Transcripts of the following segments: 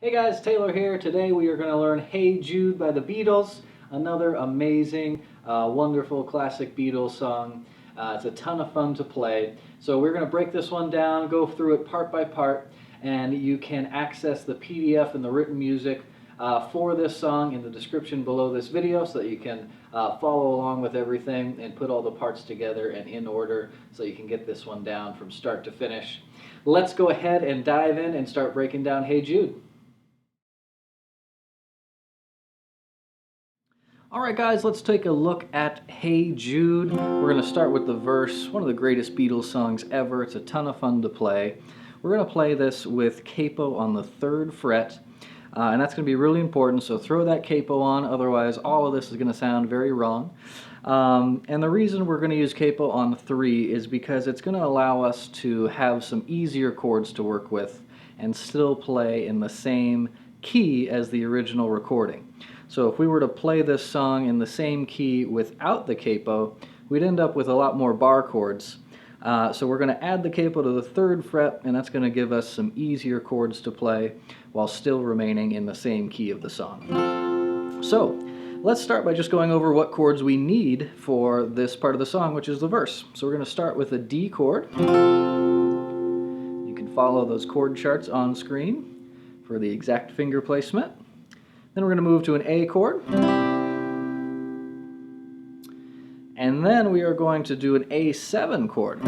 Hey guys, Taylor here. Today we are going to learn Hey Jude by the Beatles, another amazing, wonderful classic Beatles song. It's a ton of fun to play. So we're going to break this one down, go through it part by part, and you can access the PDF and the written music for this song in the description below this video so that you can follow along with everything and put all the parts together and in order so you can get this one down from start to finish. Let's go ahead and dive in and start breaking down Hey Jude. Alright guys, let's take a look at Hey Jude. We're going to start with the verse, one of the greatest Beatles songs ever. It's a ton of fun to play. We're going to play this with capo on the 3rd fret, and that's going to be really important, so throw that capo on, otherwise all of this is going to sound very wrong. And the reason we're going to use capo on 3 is because it's going to allow us to have some easier chords to work with and still play in the same key as the original recording. So if we were to play this song in the same key without the capo, we'd end up with a lot more bar chords. So we're going to add the capo to the 3rd fret, and that's going to give us some easier chords to play while still remaining in the same key of the song. So let's start by just going over what chords we need for this part of the song, which is the verse. So we're going to start with a D chord. You can follow those chord charts on screen for the exact finger placement. Then we're going to move to an A chord. And then we are going to do an A7 chord.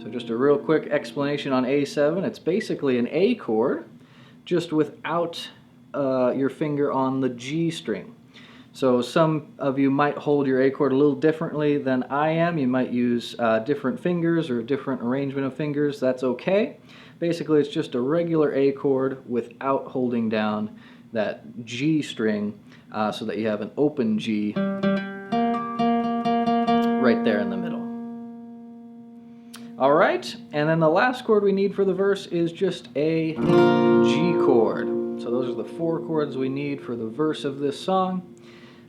So just a real quick explanation on A7. It's basically an A chord, just without your finger on the G string. So some of you might hold your A chord a little differently than I am. You might use different fingers or different arrangement of fingers. That's okay. Basically, it's just a regular A chord without holding down that G string so that you have an open G right there in the middle. All right, and then the last chord we need for the verse is just a G chord. So those are the 4 chords we need for the verse of this song.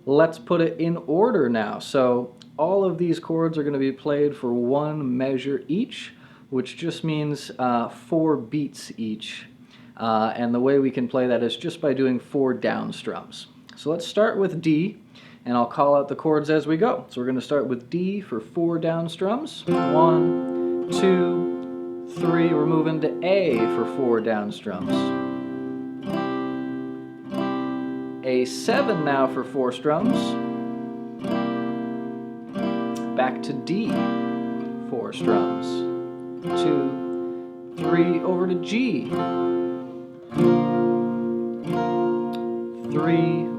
Let's put it in order now. So all of these chords are going to be played for 1 measure each, which just means 4 beats each. And the way we can play that is just by doing 4 down strums. So let's start with D, and I'll call out the chords as we go. So we're going to start with D for 4 down strums. 1, 2, 3. We're moving to A for 4 down strums. A7 now for 4 strums. Back to D, 4 strums. 2, 3, over to G. 3,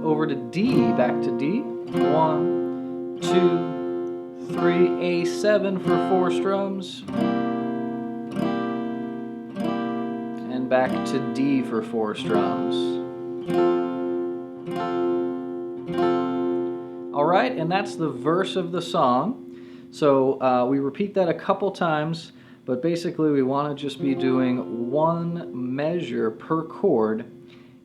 over to D, back to D. 1, 2, 3, A7 for 4 strums. And back to D for 4 strums. Alright, and that's the verse of the song. So we repeat that a couple times, but basically we want to just be doing 1 measure per chord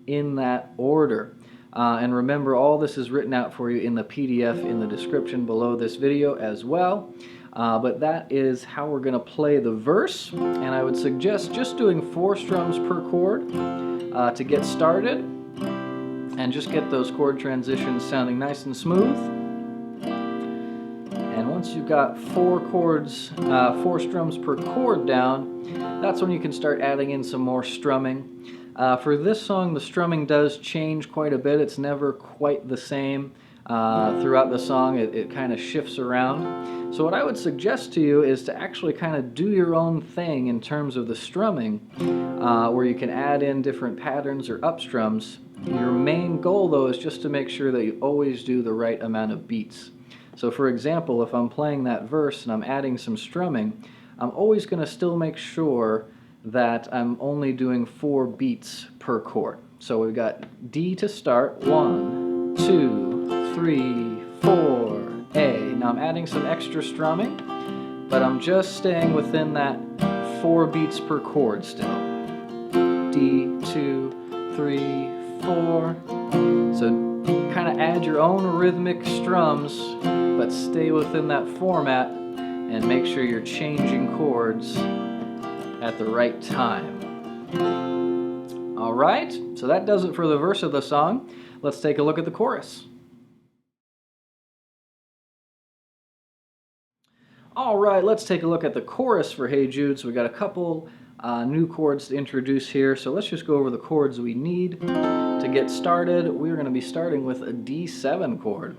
in that order. And remember, all this is written out for you in the PDF in the description below this video as well. But that is how we're going to play the verse, and I would suggest just doing 4 strums per chord to get started and just get those chord transitions sounding nice and smooth. And once you've got 4 chords, 4 strums per chord down, that's when you can start adding in some more strumming. For this song, the strumming does change quite a bit. It's never quite the same throughout the song. It kind of shifts around. So what I would suggest to you is to actually kind of do your own thing in terms of the strumming, where you can add in different patterns or upstrums. Your main goal, though, is just to make sure that you always do the right amount of beats. So for example, if I'm playing that verse and I'm adding some strumming, I'm always going to still make sure that I'm only doing 4 beats per chord. So we've got D to start, 1, 2, 3, 4, A. Now I'm adding some extra strumming, but I'm just staying within that 4 beats per chord still. D, 2, 3, 4. So kind of add your own rhythmic strums, but stay within that format and make sure you're changing chords at the right time. All right, so that does it for the verse of the song. Let's take a look at the chorus. All right, let's take a look at the chorus for Hey Jude. So we got a couple new chords to introduce here. So let's just go over the chords we need. To get started, we're going to be starting with a D7 chord.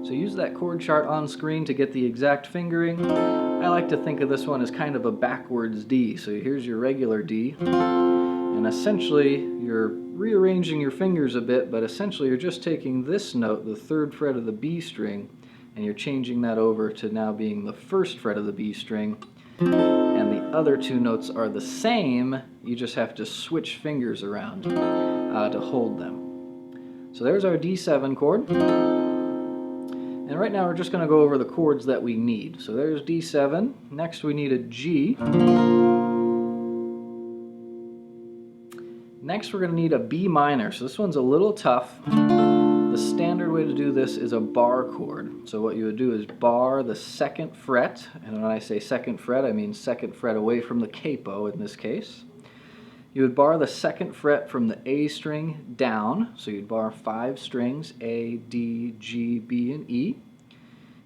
So use that chord chart on screen to get the exact fingering. I like to think of this one as kind of a backwards D. So here's your regular D. And essentially, you're rearranging your fingers a bit, but essentially you're just taking this note, the 3rd fret of the B string, and you're changing that over to now being the 1st fret of the B string. And the other 2 notes are the same, you just have to switch fingers around to hold them. So there's our D7 chord. And right now we're just going to go over the chords that we need. So there's D7. Next we need a G. Next we're going to need a B minor. So this one's a little tough. The standard way to do this is a bar chord. So what you would do is bar the 2nd fret, and when I say 2nd fret, I mean 2nd fret away from the capo in this case. You would bar the 2nd fret from the A string down, so you'd bar 5 strings, A, D, G, B, and E.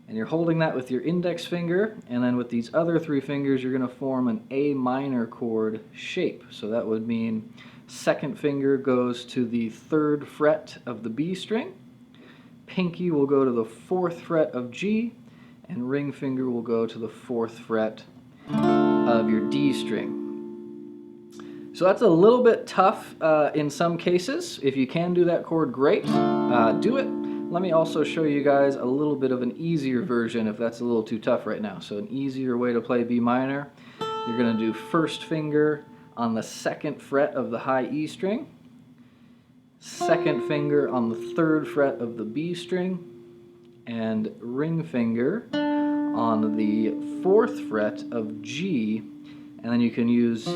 And you're holding that with your index finger, and then with these other 3 fingers you're going to form an A minor chord shape. So that would mean 2nd finger goes to the 3rd fret of the B string, pinky will go to the 4th fret of G, and ring finger will go to the 4th fret of your D string. So that's a little bit tough in some cases. If you can do that chord, great. Do it. Let me also show you guys a little bit of an easier version if that's a little too tough right now. So an easier way to play B minor, you're going to do 1st finger on the 2nd fret of the high E string, 2nd finger on the 3rd fret of the B string, and ring finger on the 4th fret of G, and then you can use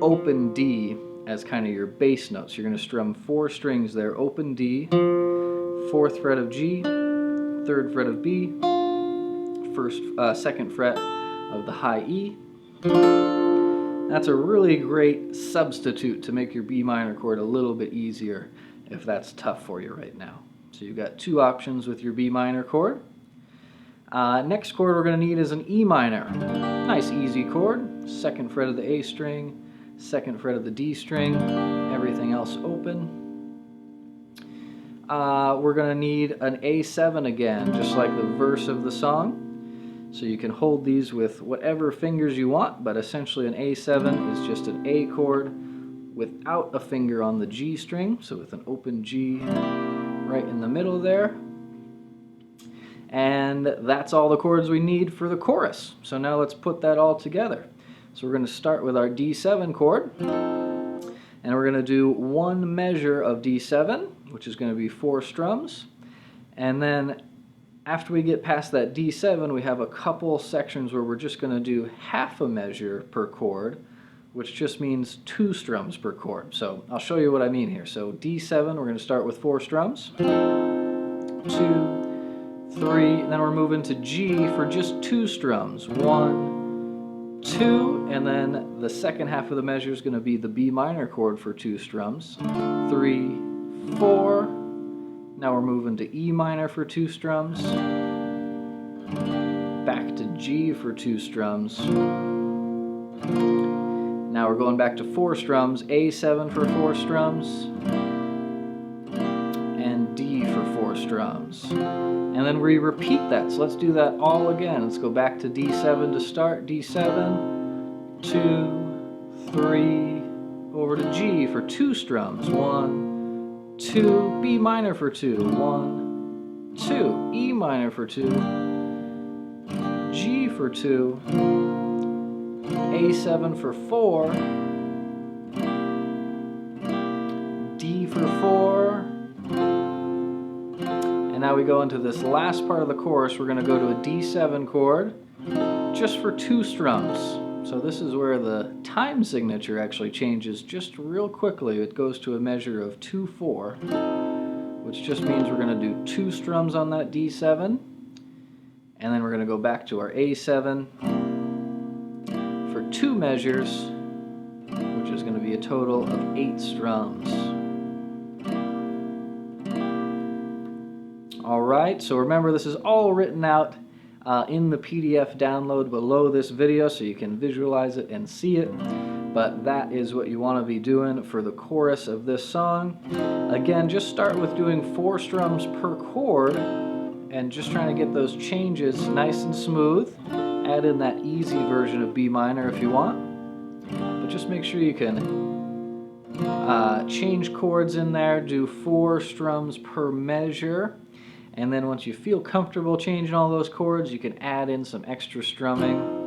open D as kind of your bass notes. You're going to strum 4 strings there, open D, 4th fret of G, 3rd fret of B, 2nd fret of the high E. That's a really great substitute to make your B minor chord a little bit easier if that's tough for you right now. So you've got 2 options with your B minor chord. Next chord we're going to need is an E minor. Nice easy chord. 2nd fret of the A string, 2nd fret of the D string, everything else open. We're going to need an A7 again, just like the verse of the song. So you can hold these with whatever fingers you want, but essentially an A7 is just an A chord without a finger on the G string, so with an open G right in the middle there. And that's all the chords we need for the chorus. So now let's put that all together. So we're going to start with our D7 chord, and we're going to do 1 measure of D7, which is going to be 4 strums, and then after we get past that D7, we have a couple sections where we're just going to do half a measure per chord, which just means 2 strums per chord. So I'll show you what I mean here. So D7, we're going to start with 4 strums, 2, 3, and then we're moving to G for just 2 strums, 1, 2, and then the second half of the measure is going to be the B minor chord for 2 strums, 3, 4. Now we're moving to E minor for 2 strums, back to G for 2 strums. Now we're going back to 4 strums, A7 for 4 strums, and D for 4 strums. And then we repeat that, so let's do that all again. Let's go back to D7 to start, D7, 2, 3, over to G for 2 strums, 1, 2, B minor for 2, 1, 2, E minor for 2, G for 2, A7 for 4, D for 4, and now we go into this last part of the chorus. We're going to go to a D7 chord just for 2 strums. So this is where the time signature actually changes just real quickly. It goes to a measure of 2-4, which just means we're going to do 2 strums on that D7, and then we're going to go back to our A7 for 2 measures, which is going to be a total of 8 strums. Alright, so remember this is all written out in the PDF download below this video so you can visualize it and see it. But that is what you want to be doing for the chorus of this song. Again, just start with doing 4 strums per chord and just trying to get those changes nice and smooth. Add in that easy version of B minor if you want. But just make sure you can change chords in there, do 4 strums per measure. And then once you feel comfortable changing all those chords, you can add in some extra strumming.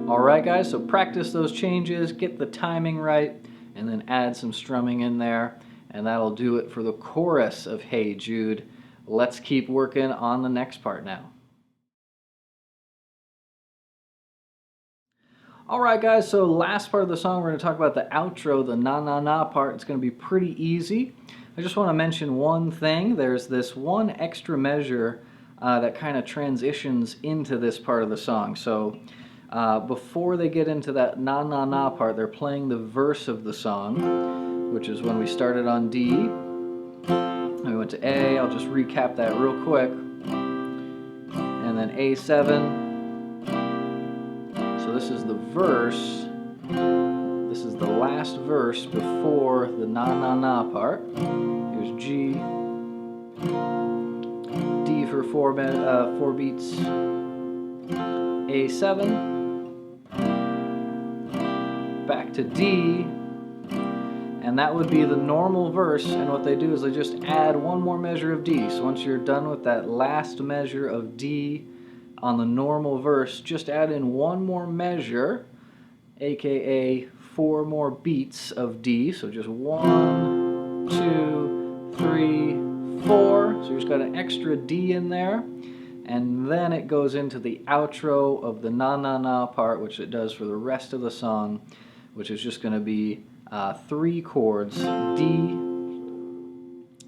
Alright guys, so practice those changes, get the timing right, and then add some strumming in there, and that'll do it for the chorus of Hey Jude. Let's keep working on the next part now. Alright guys, so last part of the song we're going to talk about the outro, the na na na part. It's going to be pretty easy. I just want to mention one thing. There's this one extra measure that kind of transitions into this part of the song. So before they get into that na na na part, they're playing the verse of the song, which is when we started on D. And we went to A. I'll just recap that real quick. And then A7. So this is the verse. This is the last verse before the na na na part. Here's G, D for 4 beats, A7, back to D, and that would be the normal verse. And what they do is they just add one more measure of D. So once you're done with that last measure of D on the normal verse, just add in one more measure, aka 4 more beats of D. So just 1, 2, 3, 4. So you just got an extra D in there, and then it goes into the outro of the na na na part, which it does for the rest of the song, which is just going to be 3 chords: D,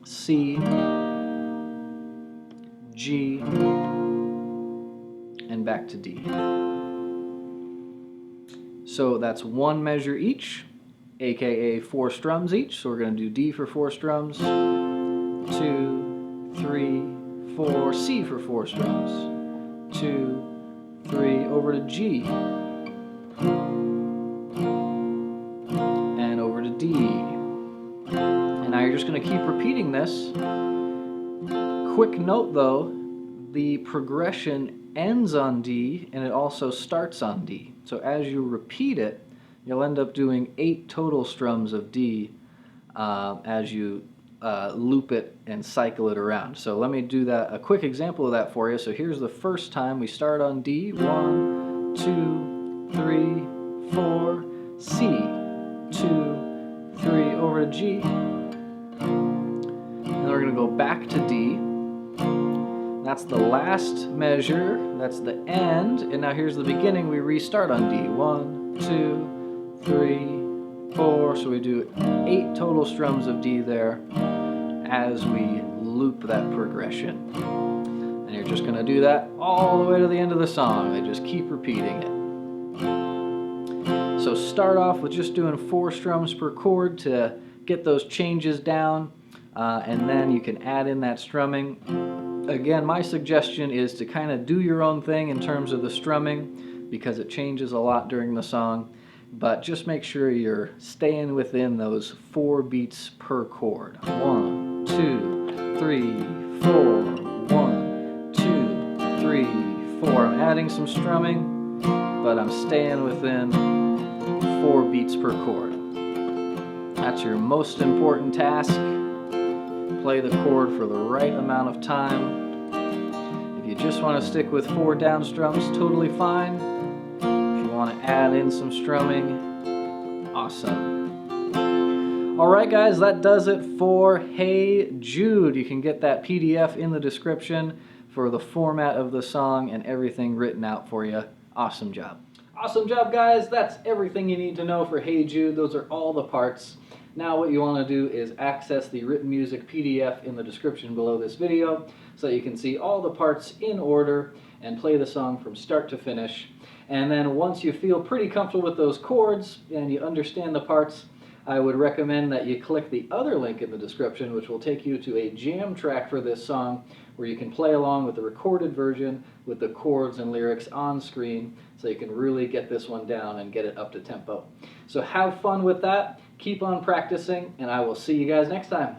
C, G, and back to D. So that's 1 measure each, aka 4 strums each. So we're going to do D for 4 strums, 2, 3, 4, C for 4 strums, 2, 3, over to G, and over to D. And now you're just going to keep repeating this. Quick note though, the progression ends on D and it also starts on D. So as you repeat it, you'll end up doing 8 total strums of D as you loop it and cycle it around. So let me do that, a quick example of that for you. So here's the first time we start on D. 1, 2, 3, 4, C, 2, 3, over to G. And then we're going to go back to D. That's the last measure, that's the end, and now here's the beginning. We restart on D. 1, 2, 3, 4, so we do 8 total strums of D there as we loop that progression. And you're just going to do that all the way to the end of the song. They just keep repeating it. So start off with just doing 4 strums per chord to get those changes down, and then you can add in that strumming. Again, my suggestion is to kind of do your own thing in terms of the strumming because it changes a lot during the song, but just make sure you're staying within those 4 beats per chord. 1, 2, 3, 4, 1, 2, 3, 4. I'm adding some strumming, but I'm staying within 4 beats per chord. That's your most important task. Play the chord for the right amount of time. If you just want to stick with 4 down strums, totally fine. If you want to add in some strumming, awesome. Alright guys, that does it for Hey Jude. You can get that PDF in the description for the format of the song and everything written out for you. Awesome job. Awesome job guys, that's everything you need to know for Hey Jude. Those are all the parts. Now what you want to do is access the written music PDF in the description below this video so that you can see all the parts in order and play the song from start to finish. And then once you feel pretty comfortable with those chords and you understand the parts, I would recommend that you click the other link in the description, which will take you to a jam track for this song where you can play along with the recorded version with the chords and lyrics on screen so you can really get this one down and get it up to tempo. So have fun with that, keep on practicing, and I will see you guys next time.